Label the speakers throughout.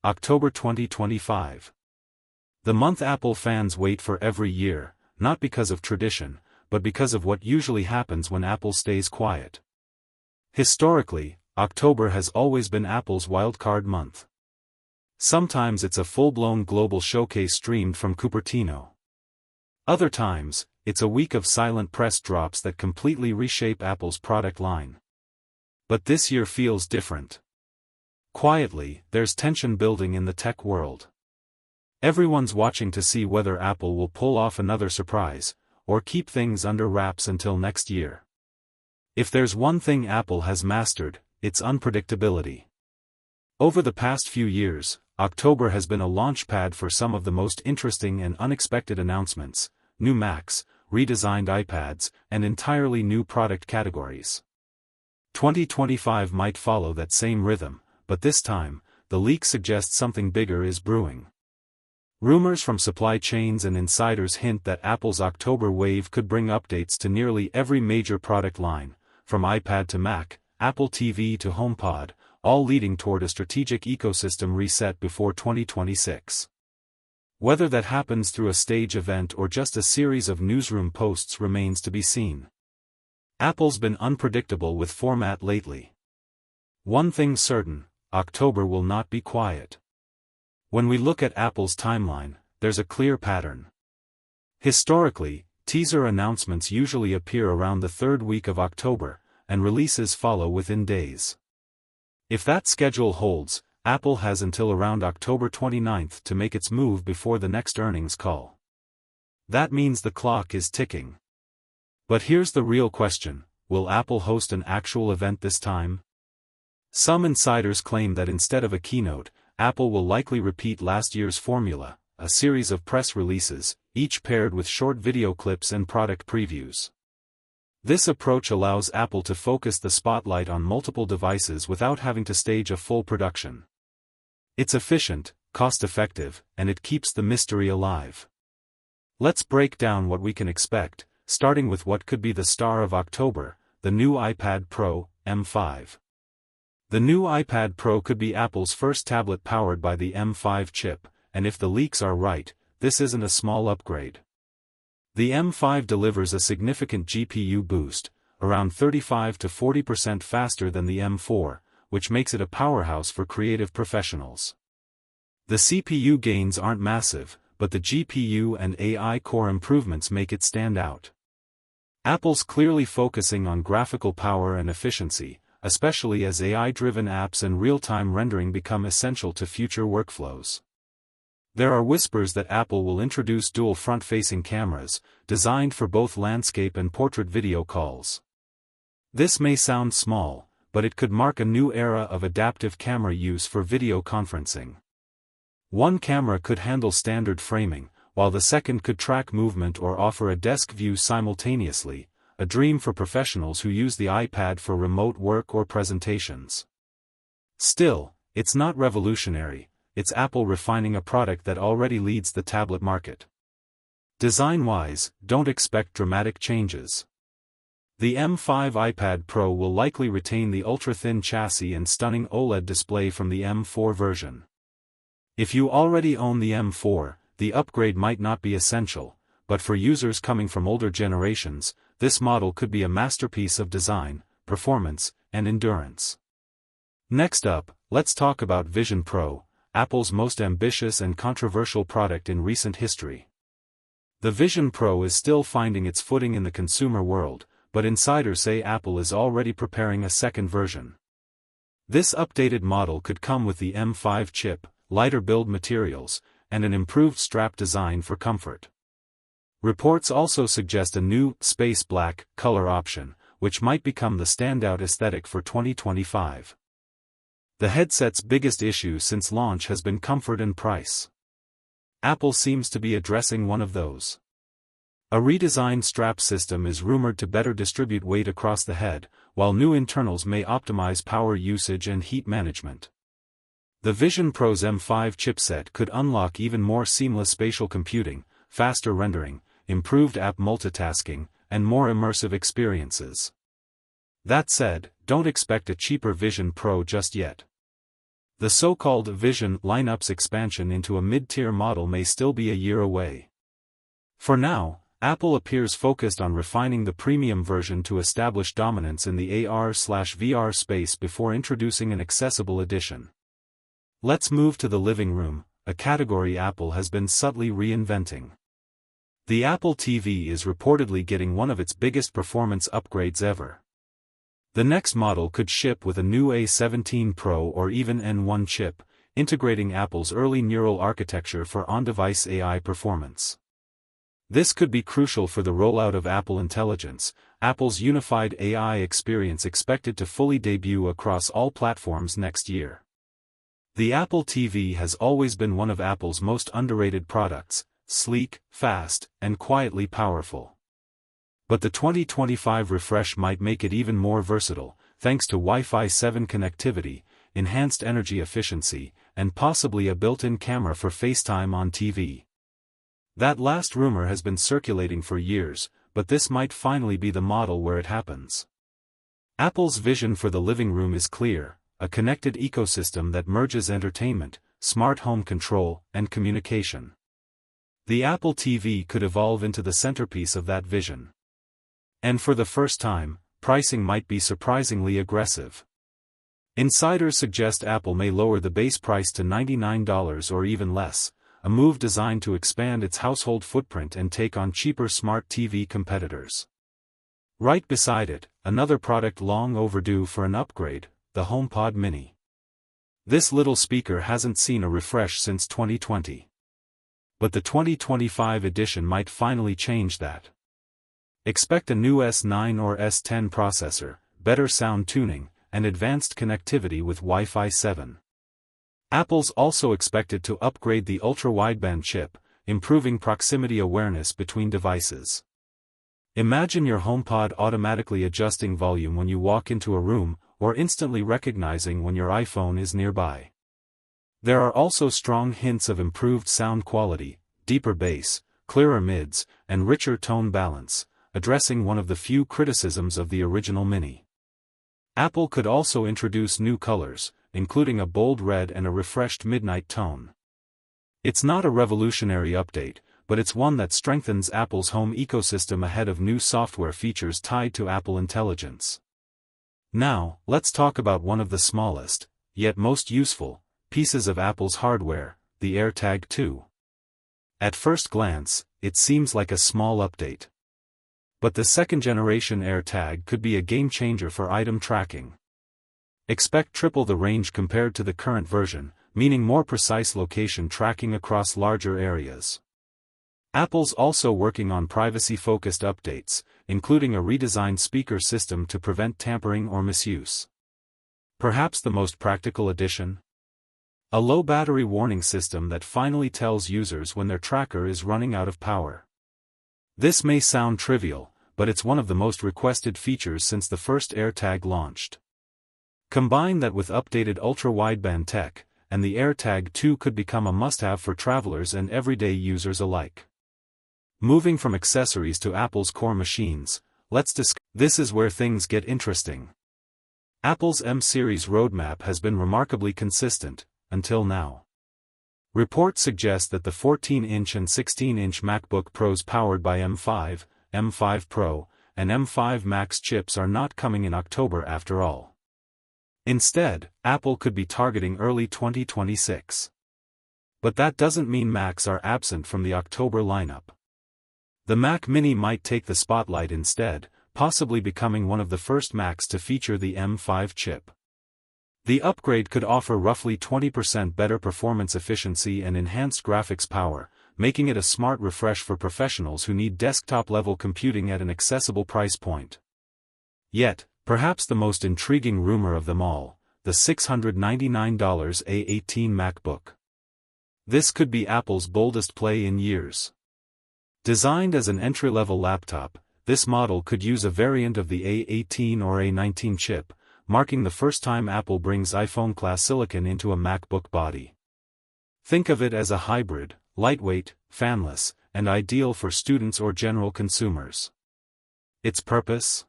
Speaker 1: October 2025. The month Apple fans wait for every year, not because of tradition, but because of what usually happens when Apple stays quiet. Historically, October has always been Apple's wildcard month. Sometimes it's a full-blown global showcase streamed from Cupertino. Other times, it's a week of silent press drops that completely reshape Apple's product line. But this year feels different. Quietly, there's tension building in the tech world. Everyone's watching to see whether Apple will pull off another surprise, or keep things under wraps until next year. If there's one thing Apple has mastered, it's unpredictability. Over the past few years, October has been a launchpad for some of the most interesting and unexpected announcements: new Macs, redesigned iPads, and entirely new product categories. 2025 might follow that same rhythm, but this time, the leak suggests something bigger is brewing. Rumors from supply chains and insiders hint that Apple's October wave could bring updates to nearly every major product line, from iPad to Mac, Apple TV to HomePod, all leading toward a strategic ecosystem reset before 2026. Whether that happens through a stage event or just a series of newsroom posts remains to be seen. Apple's been unpredictable with format lately. One thing's certain: October will not be quiet. When we look at Apple's timeline, there's a clear pattern. Historically, teaser announcements usually appear around the third week of October, and releases follow within days. If that schedule holds, Apple has until around October 29th to make its move before the next earnings call. That means the clock is ticking. But here's the real question: will Apple host an actual event this time? Some insiders claim that instead of a keynote, Apple will likely repeat last year's formula, a series of press releases, each paired with short video clips and product previews. This approach allows Apple to focus the spotlight on multiple devices without having to stage a full production. It's efficient, cost-effective, and it keeps the mystery alive. Let's break down what we can expect, starting with what could be the star of October: the new iPad Pro, M5. The new iPad Pro could be Apple's first tablet powered by the M5 chip, and if the leaks are right, this isn't a small upgrade. The M5 delivers a significant GPU boost, around 35 to 40% faster than the M4, which makes it a powerhouse for creative professionals. The CPU gains aren't massive, but the GPU and AI core improvements make it stand out. Apple's clearly focusing on graphical power and efficiency, especially as AI-driven apps and real-time rendering become essential to future workflows. There are whispers that Apple will introduce dual front-facing cameras, designed for both landscape and portrait video calls. This may sound small, but it could mark a new era of adaptive camera use for video conferencing. One camera could handle standard framing, while the second could track movement or offer a desk view simultaneously, a dream for professionals who use the iPad for remote work or presentations. Still, it's not revolutionary. It's Apple refining a product that already leads the tablet market. Design-wise, don't expect dramatic changes. The M5 iPad Pro will likely retain the ultra-thin chassis and stunning OLED display from the M4 version. If you already own the M4, the upgrade might not be essential, but for users coming from older generations, this model could be a masterpiece of design, performance, and endurance. Next up, let's talk about Vision Pro, Apple's most ambitious and controversial product in recent history. The Vision Pro is still finding its footing in the consumer world, but insiders say Apple is already preparing a second version. This updated model could come with the M5 chip, lighter build materials, and an improved strap design for comfort. Reports also suggest a new, space black, color option, which might become the standout aesthetic for 2025. The headset's biggest issue since launch has been comfort and price. Apple seems to be addressing one of those. A redesigned strap system is rumored to better distribute weight across the head, while new internals may optimize power usage and heat management. The Vision Pro's M5 chipset could unlock even more seamless spatial computing, faster rendering, improved app multitasking, and more immersive experiences. That said, don't expect a cheaper Vision Pro just yet. The so-called Vision lineup's expansion into a mid-tier model may still be a year away. For now, Apple appears focused on refining the premium version to establish dominance in the AR/VR space before introducing an accessible edition. Let's move to the living room, a category Apple has been subtly reinventing. The Apple TV is reportedly getting one of its biggest performance upgrades ever. The next model could ship with a new A17 Pro or even N1 chip, integrating Apple's early neural architecture for on-device AI performance. This could be crucial for the rollout of Apple Intelligence, Apple's unified AI experience expected to fully debut across all platforms next year. The Apple TV has always been one of Apple's most underrated products, sleek, fast, and quietly powerful. But the 2025 refresh might make it even more versatile, thanks to Wi-Fi 7 connectivity, enhanced energy efficiency, and possibly a built-in camera for FaceTime on TV. That last rumor has been circulating for years, but this might finally be the model where it happens. Apple's vision for the living room is clear, a connected ecosystem that merges entertainment, smart home control, and communication. The Apple TV could evolve into the centerpiece of that vision. And for the first time, pricing might be surprisingly aggressive. Insiders suggest Apple may lower the base price to $99 or even less, a move designed to expand its household footprint and take on cheaper smart TV competitors. Right beside it, another product long overdue for an upgrade, the HomePod Mini. This little speaker hasn't seen a refresh since 2020. But the 2025 edition might finally change that. Expect a new S9 or S10 processor, better sound tuning, and advanced connectivity with Wi-Fi 7. Apple's also expected to upgrade the ultra-wideband chip, improving proximity awareness between devices. Imagine your HomePod automatically adjusting volume when you walk into a room, or instantly recognizing when your iPhone is nearby. There are also strong hints of improved sound quality, deeper bass, clearer mids, and richer tone balance, addressing one of the few criticisms of the original Mini. Apple could also introduce new colors, including a bold red and a refreshed midnight tone. It's not a revolutionary update, but it's one that strengthens Apple's home ecosystem ahead of new software features tied to Apple Intelligence. Now, let's talk about one of the smallest, yet most useful, pieces of Apple's hardware, the AirTag 2. At first glance, it seems like a small update. But the second-generation AirTag could be a game-changer for item tracking. Expect triple the range compared to the current version, meaning more precise location tracking across larger areas. Apple's also working on privacy-focused updates, including a redesigned speaker system to prevent tampering or misuse. Perhaps the most practical addition? A low battery warning system that finally tells users when their tracker is running out of power. This may sound trivial, but it's one of the most requested features since the first AirTag launched. Combine that with updated ultra-wideband tech, and the AirTag 2 could become a must-have for travelers and everyday users alike. Moving from accessories to Apple's core machines, let's discuss. This is where things get interesting. Apple's M-series roadmap has been remarkably consistent, until now. Reports suggest that the 14-inch and 16-inch MacBook Pros powered by M5, M5 Pro, and M5 Max chips are not coming in October after all. Instead, Apple could be targeting early 2026. But that doesn't mean Macs are absent from the October lineup. The Mac Mini might take the spotlight instead, possibly becoming one of the first Macs to feature the M5 chip. The upgrade could offer roughly 20% better performance efficiency and enhanced graphics power, making it a smart refresh for professionals who need desktop-level computing at an accessible price point. Yet, perhaps the most intriguing rumor of them all, the $699 A18 MacBook. This could be Apple's boldest play in years. Designed as an entry-level laptop, this model could use a variant of the A18 or A19 chip, marking the first time Apple brings iPhone-class silicon into a MacBook body. Think of it as a hybrid, lightweight, fanless, and ideal for students or general consumers. Its purpose?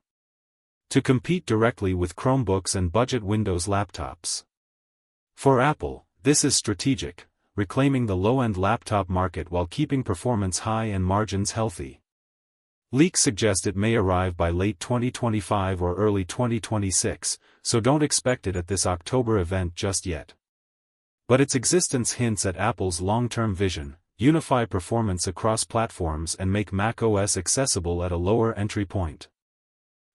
Speaker 1: To compete directly with Chromebooks and budget Windows laptops. For Apple, this is strategic, reclaiming the low-end laptop market while keeping performance high and margins healthy. Leaks suggest it may arrive by late 2025 or early 2026, so don't expect it at this October event just yet. But its existence hints at Apple's long-term vision: unify performance across platforms and make macOS accessible at a lower entry point.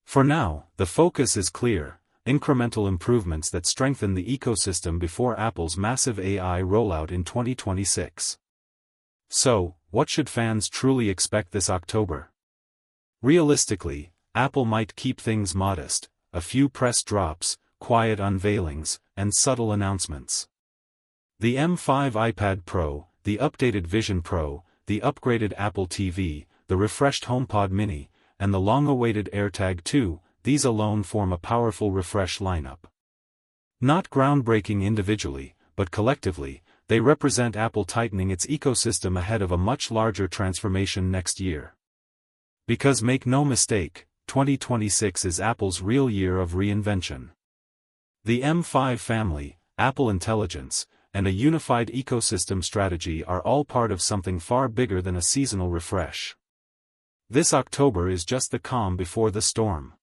Speaker 1: For now, the focus is clear: incremental improvements that strengthen the ecosystem before Apple's massive AI rollout in 2026. So, what should fans truly expect this October? Realistically, Apple might keep things modest: a few press drops, quiet unveilings, and subtle announcements. The M5 iPad Pro, the updated Vision Pro, the upgraded Apple TV, the refreshed HomePod Mini, and the long-awaited AirTag 2, these alone form a powerful refresh lineup. Not groundbreaking individually, but collectively, they represent Apple tightening its ecosystem ahead of a much larger transformation next year. Because make no mistake, 2026 is Apple's real year of reinvention. The M5 family, Apple Intelligence, and a unified ecosystem strategy are all part of something far bigger than a seasonal refresh. This October is just the calm before the storm.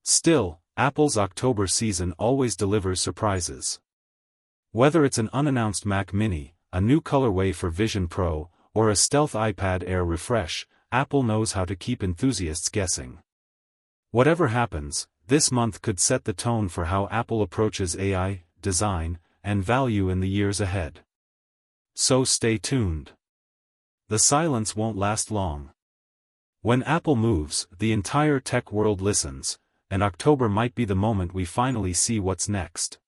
Speaker 1: Still, Apple's October season always delivers surprises. Whether it's an unannounced Mac Mini, a new colorway for Vision Pro, or a stealth iPad Air refresh, Apple knows how to keep enthusiasts guessing. Whatever happens, this month could set the tone for how Apple approaches AI, design, and value in the years ahead. So stay tuned. The silence won't last long. When Apple moves, the entire tech world listens, and October might be the moment we finally see what's next.